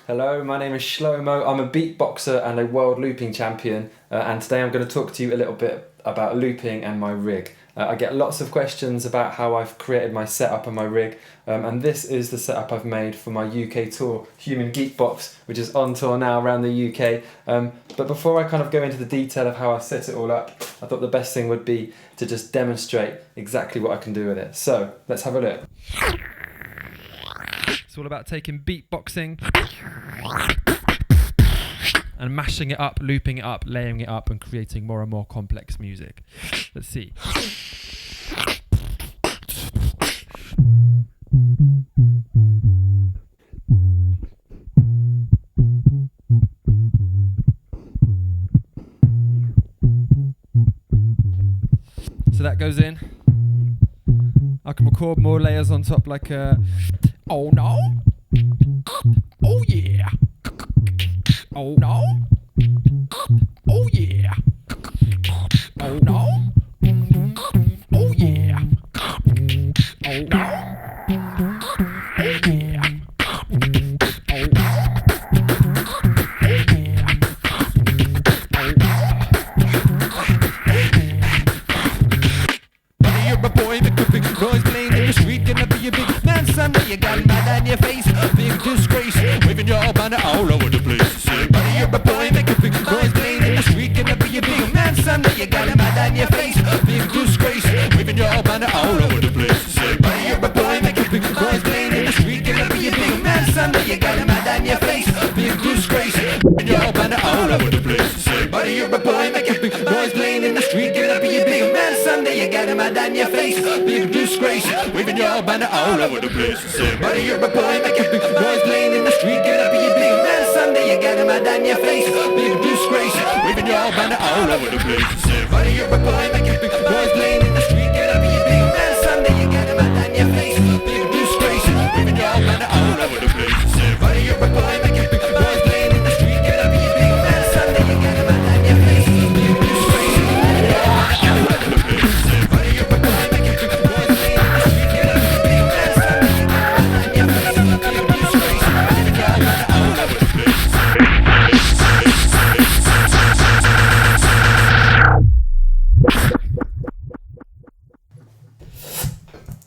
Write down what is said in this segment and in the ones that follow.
Hello, my name is Shlomo. I'm a beatboxer and a world looping champion, and today I'm going to talk to you a little bit about looping and my rig. I get lots of questions about how I've created my setup and my rig, and this is the setup I've made for my UK tour, Human Geekbox, which is on tour now around the UK. But before I kind of go into the detail of how I set it all up, I thought the best thing would be to just demonstrate exactly what I can do with it. So let's have a look. It's all about taking beatboxing and mashing it up, looping it up, layering it up, and creating more and more complex music. Let's see. So that goes in. I can record more layers on top, like oh no, oh yeah, oh no, oh yeah, oh no, oh yeah, oh no, oh yeah, oh no. Noise playing in the street, gonna be a big man someday. You got mud on your face, a big disgrace, waving your banner all over the place. Say, buddy, you're a boy, make a big noise playing in the street, gonna be a big man someday. You got mud on your face, a big disgrace, waving your banner all over the place. Say, buddy, you're a boy, make a big noise playing in the street, gonna be a big man someday. You got mud on your face, a big disgrace, waving your banner all over the place. Say, buddy, you're a boy, make a big noise playing in the street, gonna be a big man someday. You got mud on your face, a big disgrace, waving your banner all over the place. Say, buddy, you're a boy, make a big noise playing in the street, gonna be a big man someday. You got a mud on your face, big disgrace, waving your banner all over the place. Say, buddy, you're a boy, make a big noise playing in the street, gonna be a big man someday. You got a mud on your face, big disgrace, waving your banner all over the place. Say, buddy, you're a boy, make a big noise playing in the street, gonna be a big man someday. You got a mud on your face, big disgrace, waving your banner all over the place. Say, buddy, you're a boy, make a big noise playing in the street, gonna be a big man someday. You got a mud on your face, big disgrace, waving your banner all over the place.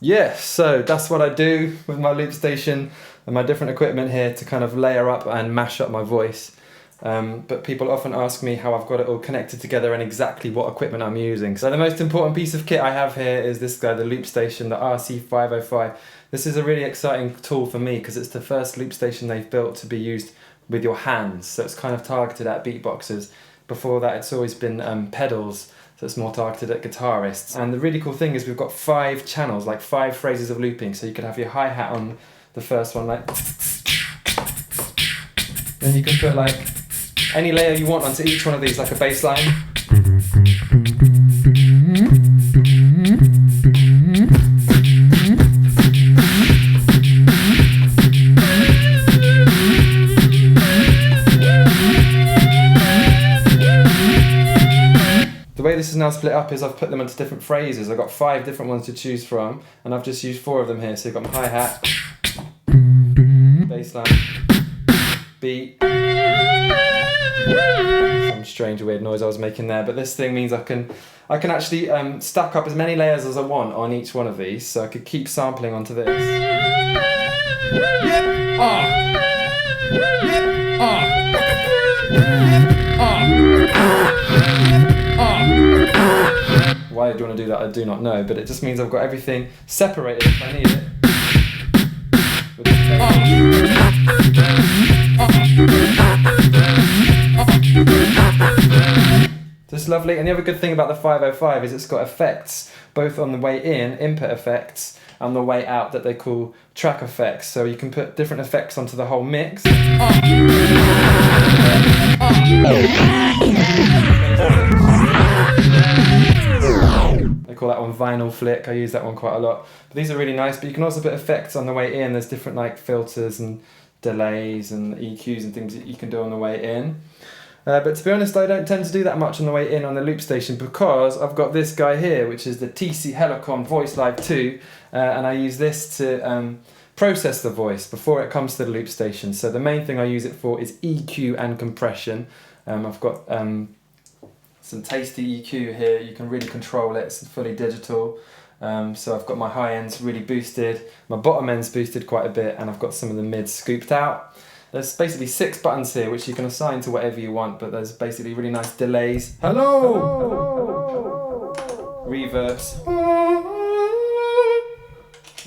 Yeah, so that's what I do with my loop station and my different equipment here to kind of layer up and mash up my voice. But people often ask me how I've got it all connected together and exactly what equipment I'm using. So the most important piece of kit I have here is this guy, the loop station, the RC505. This is a really exciting tool for me because it's the first loop station they've built to be used with your hands. So it's kind of targeted at beatboxers. Before that, it's always been pedals. So it's more targeted at guitarists. And the really cool thing is we've got 5 channels, like 5 phrases of looping. So you could have your hi-hat on the first one, like. Then you can put like any layer you want onto each one of these, like a bass line. The way this is now split up is I've put them into different phrases. I've got 5 different ones to choose from, and I've just used 4 of them here. So you've got my hi-hat, bass line, beat, some strange weird noise I was making there, but this thing means I can actually stack up as many layers as I want on each one of these, so I could keep sampling onto this. Yep. Why do you want to do that? I do not know, but it just means I've got everything separated if I need it. This is lovely, and the other good thing about the 505 is it's got effects, both on the way in, input effects, and the way out that they call track effects. So you can put different effects onto the whole mix. They call that one vinyl flick. I use that one quite a lot. But these are really nice, but you can also put effects on the way in. There's different like filters and delays and EQs and things that you can do on the way in. But to be honest, I don't tend to do that much on the way in on the loop station because I've got this guy here, which is the TC Helicon Voice Live 2, and I use this to process the voice before it comes to the loop station. So the main thing I use it for is EQ and compression. I've got some tasty EQ here. You can really control it. It's fully digital. So I've got my high ends really boosted, my bottom ends boosted quite a bit, and I've got some of the mids scooped out. There's basically 6 buttons here which you can assign to whatever you want, but there's basically really nice delays. Hello! Reverbs.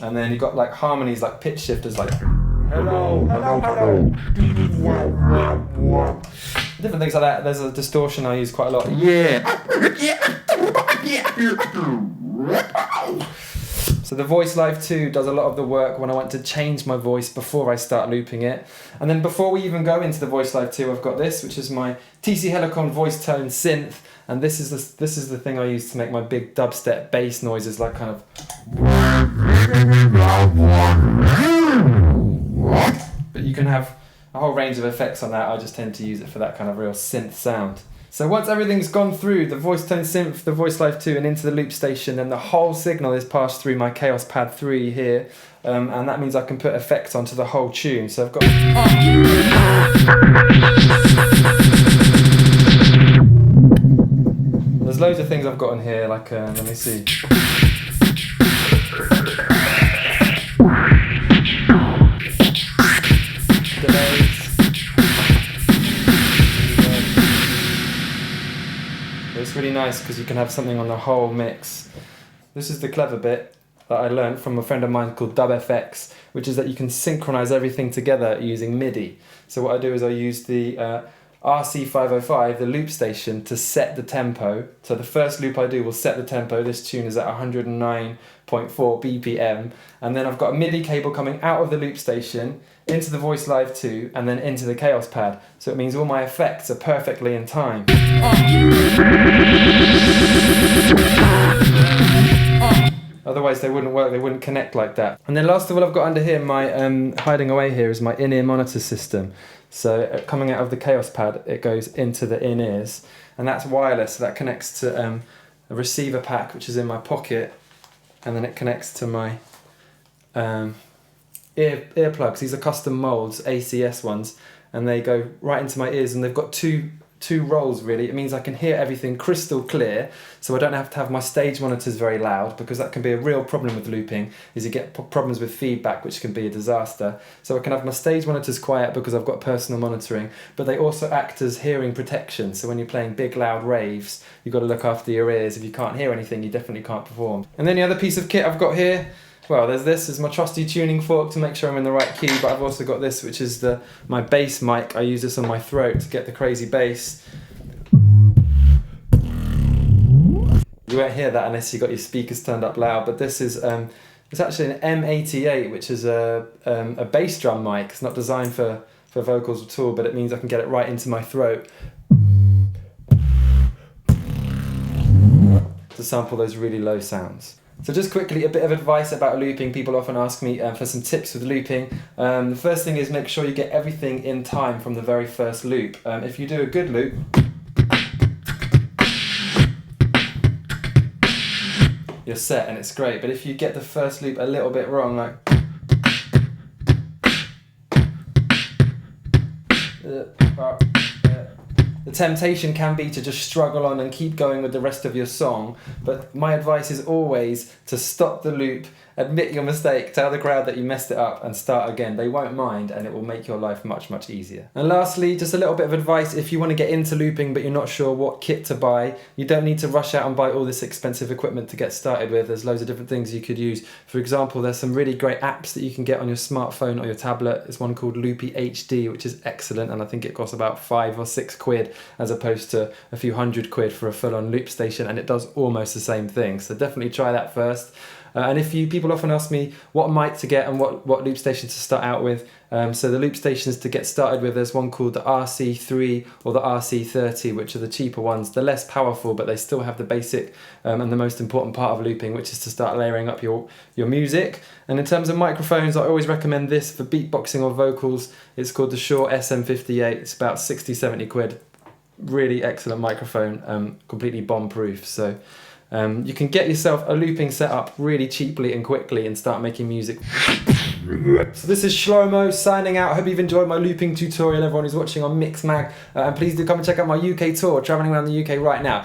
And then you've got like harmonies, like pitch shifters, like hello, hello, hello. Different things like that. There's a distortion I use quite a lot. So the Voice Live 2 does a lot of the work when I want to change my voice before I start looping it. And then before we even go into the Voice Live 2, I've got this, which is my TC Helicon voice tone synth. And this is the thing I use to make my big dubstep bass noises, like kind of. But you can have a whole range of effects on that. I just tend to use it for that kind of real synth sound. So once everything's gone through the voice tone synth, the Voice Live 2 and into the loop station, then the whole signal is passed through my Chaos Pad 3 here, and that means I can put effects onto the whole tune. So I've got there's loads of things I've got on here, like let me see. Delays. It's really nice because you can have something on the whole mix. This is the clever bit that I learned from a friend of mine called DubFX, which is that you can synchronize everything together using MIDI. So what I do is I use the RC505, the loop station, to set the tempo. So the first loop I do will set the tempo. This tune is at 109.4 BPM. And then I've got a MIDI cable coming out of the loop station into the Voice Live 2 and then into the Chaos Pad. So it means all my effects are perfectly in time. Otherwise they wouldn't work, they wouldn't connect like that. And then last of all I've got under here, my hiding away here is my in-ear monitor system. So coming out of the Chaos Pad, it goes into the in-ears, and that's wireless, so that connects to a receiver pack which is in my pocket, and then it connects to my earplugs. These are custom molds, ACS ones, and they go right into my ears, and they've got two rolls really. It means I can hear everything crystal clear, so I don't have to have my stage monitors very loud, because that can be a real problem with looping, is you get problems with feedback, which can be a disaster. So I can have my stage monitors quiet because I've got personal monitoring, but they also act as hearing protection. So when you're playing big loud raves, you've got to look after your ears. If you can't hear anything, you definitely can't perform. And then the other piece of kit I've got here, well, this is my trusty tuning fork to make sure I'm in the right key, but I've also got this, which is my bass mic. I use this on my throat to get the crazy bass. You won't hear that unless you've got your speakers turned up loud, but this is it's actually an M88, which is a bass drum mic. It's not designed for vocals at all, but it means I can get it right into my throat to sample those really low sounds. So just quickly, a bit of advice about looping. People often ask me for some tips with looping. The first thing is make sure you get everything in time from the very first loop. If you do a good loop, you're set and it's great. But if you get the first loop a little bit wrong, like the temptation can be to just struggle on and keep going with the rest of your song, but my advice is always to stop the loop, admit your mistake, tell the crowd that you messed it up and start again. They won't mind, and it will make your life much, much easier. And lastly, just a little bit of advice: if you want to get into looping but you're not sure what kit to buy, you don't need to rush out and buy all this expensive equipment to get started with. There's loads of different things you could use. For example, there's some really great apps that you can get on your smartphone or your tablet. There's one called Loopy HD, which is excellent, and I think it costs about £5 or £6 as opposed to a few £100 for a full-on loop station, and it does almost the same thing. So definitely try that first. And people often ask me what mic to get and what loop station to start out with. So the loop stations to get started with, there's one called the RC3 or the RC30, which are the cheaper ones. They're less powerful, but they still have the basic and the most important part of looping, which is to start layering up your music. And in terms of microphones, I always recommend this for beatboxing or vocals. It's called the Shure SM58. It's about 60-70 quid. Really excellent microphone, completely bomb-proof. So you can get yourself a looping setup really cheaply and quickly and start making music. So this is Shlomo signing out. I hope you've enjoyed my looping tutorial, everyone who's watching on Mixmag. And please do come and check out my UK tour, travelling around the UK right now.